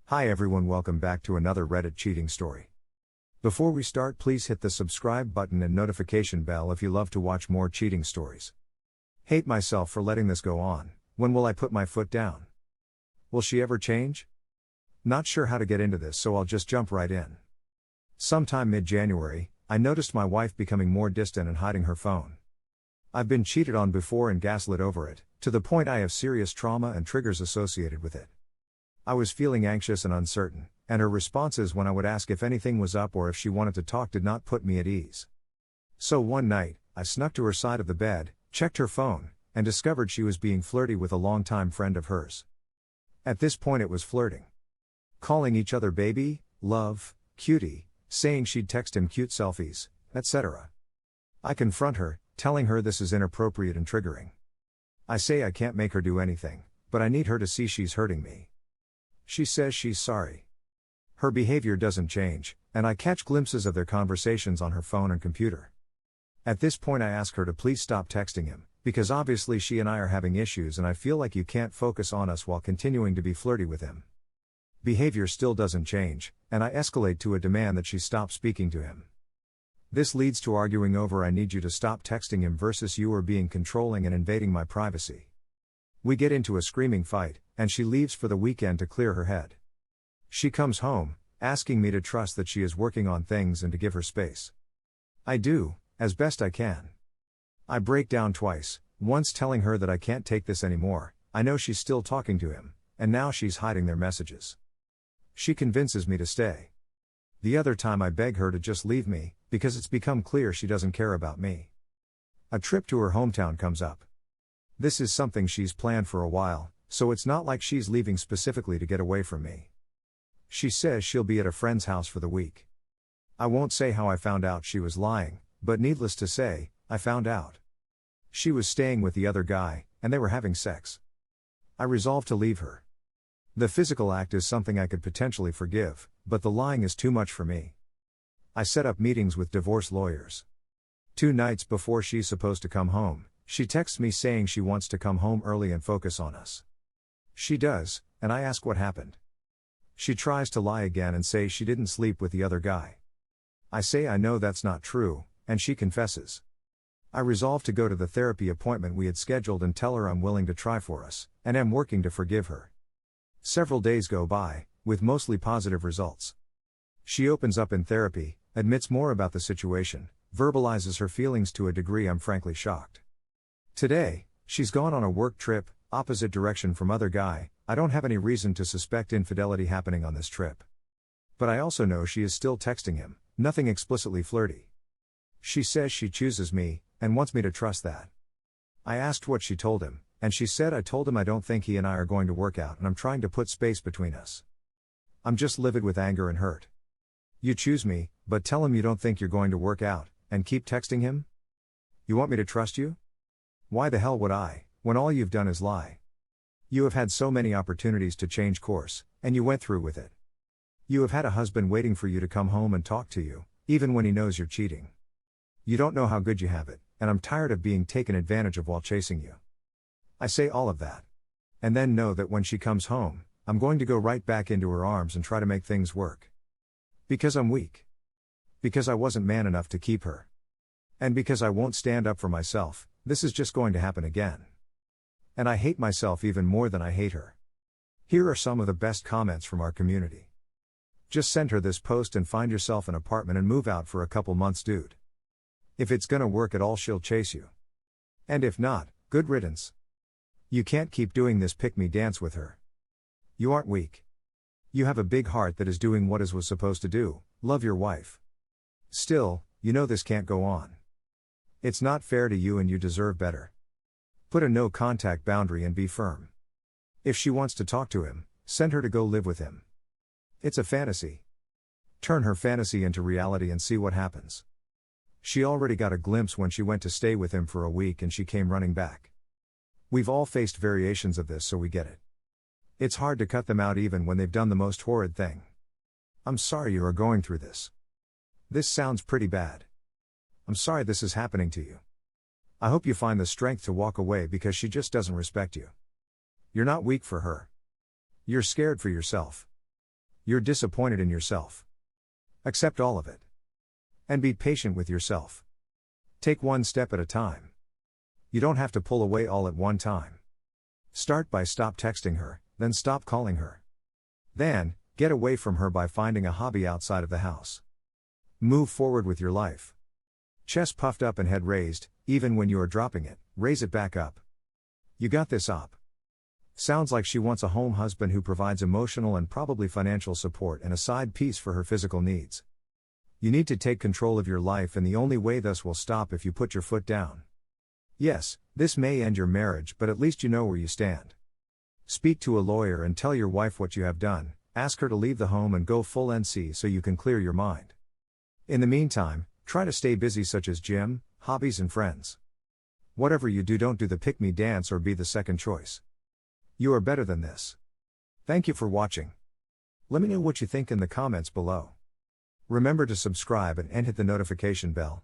Hi everyone, welcome back to another Reddit cheating story. Before we start, please hit the subscribe button and notification bell if you love to watch more cheating stories. Hate myself for letting this go on. When will I put my foot down? Will she ever change? Not sure how to get into this, so I'll just jump right in. Sometime mid-January, I noticed my wife becoming more distant and hiding her phone. I've been cheated on before and gaslit over it, to the point I have serious trauma and triggers associated with it. I was feeling anxious and uncertain, and her responses when I would ask if anything was up or if she wanted to talk did not put me at ease. So one night, I snuck to her side of the bed, checked her phone, and discovered she was being flirty with a longtime friend of hers. At this point it was flirting. Calling each other baby, love, cutie, saying she'd text him cute selfies, etc. I confront her, telling her this is inappropriate and triggering. I say I can't make her do anything, but I need her to see she's hurting me. She says she's sorry. Her behavior doesn't change, and I catch glimpses of their conversations on her phone and computer. At this point I ask her to please stop texting him, because obviously she and I are having issues and I feel like you can't focus on us while continuing to be flirty with him. Behavior still doesn't change, and I escalate to a demand that she stop speaking to him. This leads to arguing over I need you to stop texting him versus you are being controlling and invading my privacy. We get into a screaming fight, and she leaves for the weekend to clear her head. She comes home, asking me to trust that she is working on things and to give her space. I do, as best I can. I break down twice, once telling her that I can't take this anymore. I know she's still talking to him, and now she's hiding their messages. She convinces me to stay. The other time I beg her to just leave me, because it's become clear she doesn't care about me. A trip to her hometown comes up. This is something she's planned for a while, so it's not like she's leaving specifically to get away from me. She says she'll be at a friend's house for the week. I won't say how I found out she was lying, but needless to say, I found out. She was staying with the other guy, and they were having sex. I resolved to leave her. The physical act is something I could potentially forgive, but the lying is too much for me. I set up meetings with divorce lawyers. 2 nights before she's supposed to come home, she texts me saying she wants to come home early and focus on us. She does, and I ask what happened. She tries to lie again and say she didn't sleep with the other guy. I say I know that's not true, and she confesses. I resolve to go to the therapy appointment we had scheduled and tell her I'm willing to try for us, and am working to forgive her. Several days go by, with mostly positive results. She opens up in therapy, admits more about the situation, verbalizes her feelings to a degree I'm frankly shocked. Today, she's gone on a work trip, opposite direction from other guy. I don't have any reason to suspect infidelity happening on this trip. But I also know she is still texting him, nothing explicitly flirty. She says she chooses me, and wants me to trust that. I asked what she told him, and she said I told him I don't think he and I are going to work out and I'm trying to put space between us. I'm just livid with anger and hurt. You choose me, but tell him you don't think you're going to work out, and keep texting him? You want me to trust you? Why the hell would I, when all you've done is lie? You have had so many opportunities to change course, and you went through with it. You have had a husband waiting for you to come home and talk to you, even when he knows you're cheating. You don't know how good you have it, and I'm tired of being taken advantage of while chasing you. I say all of that. And then know that when she comes home, I'm going to go right back into her arms and try to make things work. Because I'm weak. Because I wasn't man enough to keep her. And because I won't stand up for myself. This is just going to happen again. And I hate myself even more than I hate her. Here are some of the best comments from our community. Just send her this post and find yourself an apartment and move out for a couple months, dude. If it's gonna work at all, she'll chase you. And if not, good riddance. You can't keep doing this pick-me dance with her. You aren't weak. You have a big heart that is doing what it was supposed to do, love your wife. Still, you know this can't go on. It's not fair to you and you deserve better. Put a no contact boundary and be firm. If she wants to talk to him, send her to go live with him. It's a fantasy. Turn her fantasy into reality and see what happens. She already got a glimpse when she went to stay with him for a week and she came running back. We've all faced variations of this, so we get it. It's hard to cut them out even when they've done the most horrid thing. I'm sorry you are going through this. This sounds pretty bad. I'm sorry this is happening to you. I hope you find the strength to walk away because she just doesn't respect you. You're not weak for her. You're scared for yourself. You're disappointed in yourself. Accept all of it. And be patient with yourself. Take one step at a time. You don't have to pull away all at one time. Start by stop texting her, then stop calling her. Then, get away from her by finding a hobby outside of the house. Move forward with your life. Chest puffed up and head raised, even when you are dropping it, raise it back up. You got this, op. Sounds like she wants a home husband who provides emotional and probably financial support and a side piece for her physical needs. You need to take control of your life, and the only way this will stop if you put your foot down. Yes, this may end your marriage, but at least you know where you stand. Speak to a lawyer and tell your wife what you have done, ask her to leave the home and go full NC so you can clear your mind. In the meantime, try to stay busy, such as gym, hobbies and friends. Whatever you do, don't do the pick-me dance or be the second choice. You are better than this. Thank you for watching. Let me know what you think in the comments below. Remember to subscribe and hit the notification bell.